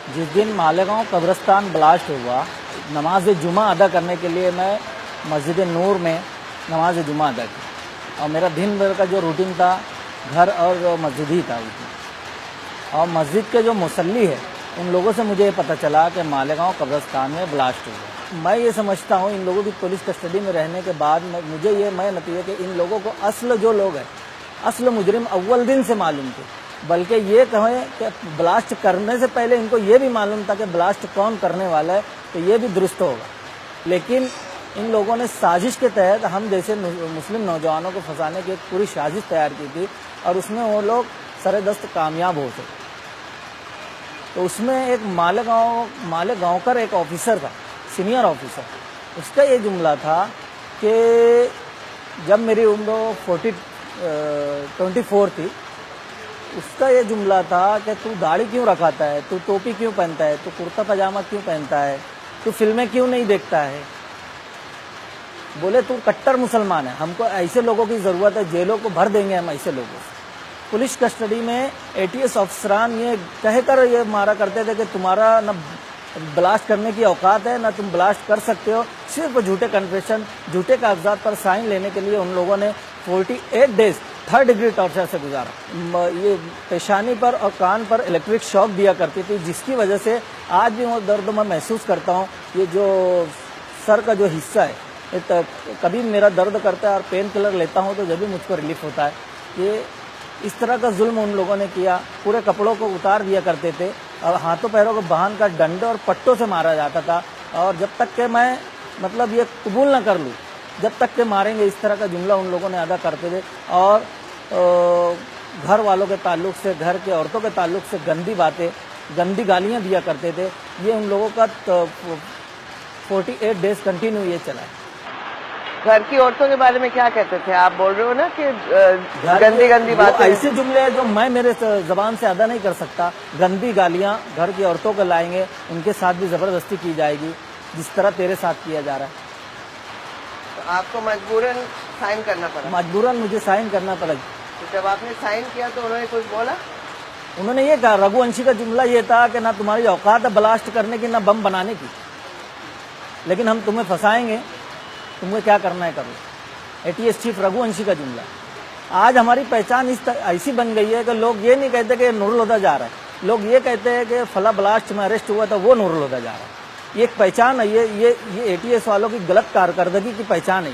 जिस दिन मालेगांव कब्रिस्तान ब्लास्ट हुआ, नमाज जुमा अदा करने के लिए मैं मस्जिद नूर में नमाज जुमा अदा की और मेरा दिन भर का जो रूटीन था घर और मस्जिद ही था उसमें। और मस्जिद के जो मुसल्ली है उन लोगों से मुझे पता चला कि मालेगांव कब्रिस्तान में ब्लास्ट हुआ। मैं ये समझता हूँ इन लोगों की पुलिस कस्टडी में रहने के बाद मुझे ये नतीजे कि इन लोगों को असल जो लोग हैं, असल मुजरिम अव्वल दिन से मालूम थे, बल्कि ये कहें कि ब्लास्ट करने से पहले इनको ये भी मालूम था कि ब्लास्ट कौन करने वाला है, तो ये भी दुरुस्त होगा। लेकिन इन लोगों ने साजिश के तहत हम जैसे मुस्लिम नौजवानों को फंसाने की एक पूरी साजिश तैयार की थी और उसमें वो लोग सरेदस्त कामयाब हो सके। तो उसमें एक मालेगांव का एक ऑफिसर था, सीनियर ऑफिसर, उसका ये जुमला था कि जब मेरी उम्र 24 थी, उसका ये जुमला था कि तू दाढ़ी क्यों रखाता है, तू टोपी क्यों पहनता है, तू कुर्ता पजामा क्यों पहनता है, तू फिल्में क्यों नहीं देखता है। बोले तू कट्टर मुसलमान है, हमको ऐसे लोगों की ज़रूरत है, जेलों को भर देंगे हम ऐसे लोगों से। पुलिस कस्टडी में ATS अफसरान ये कहकर ये मारा करते थे कि तुम्हारा न ब्लास्ट करने की औकात है, ना तुम ब्लास्ट कर सकते हो। सिर्फ झूठे कन्फेशन, झूठे कागजात पर साइन लेने के लिए उन लोगों ने 48 डेज 3rd डिग्री टॉर्चर से गुजारा। ये पेशानी पर और कान पर इलेक्ट्रिक शॉक दिया करती थी, जिसकी वजह से आज भी वो दर्द मैं महसूस करता हूँ। ये जो सर का जो हिस्सा है, कभी मेरा दर्द करता है और पेन किलर लेता हूँ तो जब भी मुझको रिलीफ होता है। ये इस तरह का जुल्म उन लोगों ने किया। पूरे कपड़ों को उतार दिया करते थे और हाथों पैरों को बांध कर डंडे और पट्टों से मारा जाता था। और जब तक कि मैं ये कबूल न कर लूँ, जब तक के मारेंगे, इस तरह का जुमला उन लोगों ने अदा करते थे। और घर वालों के ताल्लुक से, घर के औरतों के ताल्लुक से गंदी बातें, गंदी गालियाँ दिया करते थे। ये उन लोगों का 48 डेज कंटिन्यू ये चला है। घर की औरतों के बारे में क्या कहते थे? आप बोल रहे हो ना कि गंदी बातें, ऐसे जुमले हैं जो मैं मेरे जबान से अदा नहीं कर सकता। गंदी गालियां घर की औरतों को लाएंगे, उनके साथ भी जबरदस्ती की जाएगी, जिस तरह तेरे साथ किया जा रहा है। तो आपको मजबूरन साइन करना पड़ा? मजबूरन मुझे साइन करना पड़ा। तो जब आपने साइन किया तो उन्होंने कुछ बोला? उन्होंने ये कहा, रघुवंशी का जुमला ये था कि ना तुम्हारी औकात है ब्लास्ट करने की, ना बम बनाने की, लेकिन हम तुम्हें फंसाएंगे, तुम्हें क्या करना है करो। ATS चीफ रघुवंशी का जुमला। आज हमारी पहचान ऐसी बन गई है कि लोग ये नहीं कहते कि नूरुल हुदा जा रहा है, लोग ये कहते हैं कि फला ब्लास्ट में अरेस्ट हुआ था वो नूरुल हुदा जा रहा है। ये एक पहचान है, ये ATS वालों की गलत कारकर्दगी की पहचान है।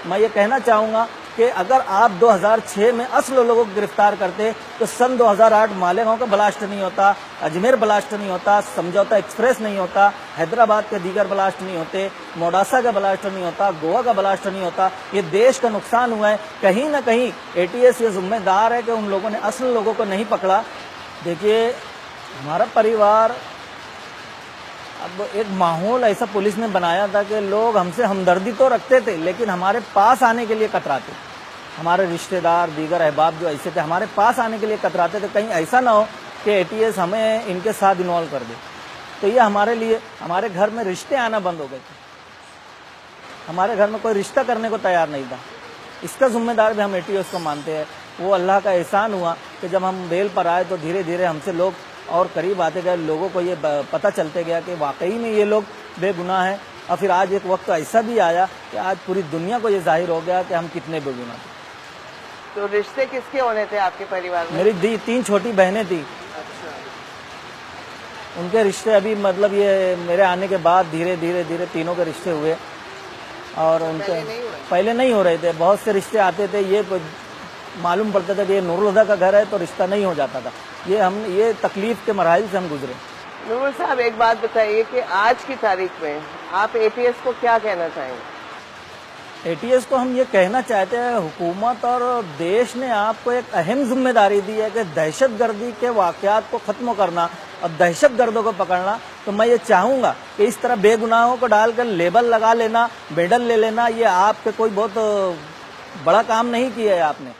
मैं ये कहना चाहूँगा कि अगर आप 2006 में असल लोगों को गिरफ्तार करते तो सन 2008 मालेगांव का ब्लास्ट नहीं होता, अजमेर ब्लास्ट नहीं होता, समझौता एक्सप्रेस नहीं होता, हैदराबाद के दीगर ब्लास्ट नहीं होते, मोडासा का ब्लास्ट नहीं होता, गोवा का ब्लास्ट नहीं होता। ये देश का नुकसान हुआ है। कहीं ना कहीं ATS ये जिम्मेदार है कि उन लोगों ने असल लोगों को नहीं पकड़ा। देखिए, हमारा परिवार, अब एक माहौल ऐसा पुलिस ने बनाया था कि लोग हमसे हमदर्दी तो रखते थे, लेकिन हमारे पास आने के लिए कतराते। हमारे रिश्तेदार, दीगर अहबाब जो ऐसे थे, हमारे पास आने के लिए कतराते थे, कहीं ऐसा ना हो कि ATS हमें इनके साथ इन्वॉल्व कर दे। तो ये हमारे लिए, हमारे घर में रिश्ते आना बंद हो गए थे। हमारे घर में कोई रिश्ता करने को तैयार नहीं था। इसका जिम्मेदार भी हम ATS को मानते हैं। वो अल्लाह का एहसान हुआ कि जब हम बेल पर आए तो धीरे धीरे हमसे लोग और करीब आते गए, लोगों को ये पता चलते गया कि वाकई में ये लोग बेगुनाह हैं। और फिर आज एक वक्त ऐसा भी आया कि आज पूरी दुनिया को ये जाहिर हो गया कि हम कितने बेगुनाह थे। तो रिश्ते किसके होने थे आपके परिवार में? मेरी 3 छोटी बहनें थी। अच्छा। उनके रिश्ते अभी ये मेरे आने के बाद धीरे धीरे तीनों के रिश्ते हुए। और उनके पहले नहीं हो रहे थे। बहुत से रिश्ते आते थे, ये मालूम पड़ता था कि ये नूरुल हुदा का घर है, तो रिश्ता नहीं हो जाता था। ये तकलीफ के मराहिल से हम गुजरे। नूरुल साहब, एक बात बताइए कि आज की तारीख में आप ATS को क्या कहना चाहेंगे? ATS को हम ये कहना चाहते हैं, हुकूमत और देश ने आपको एक अहम जिम्मेदारी दी है कि दहशतगर्दी के वाकयात को खत्म करना और दहशतगर्दों को पकड़ना। तो मैं ये चाहूँगा कि इस तरह बेगुनाहों को डालकर लेबल लगा लेना, मेडल ले लेना, ये आपके कोई बहुत बड़ा काम नहीं किया है आपने।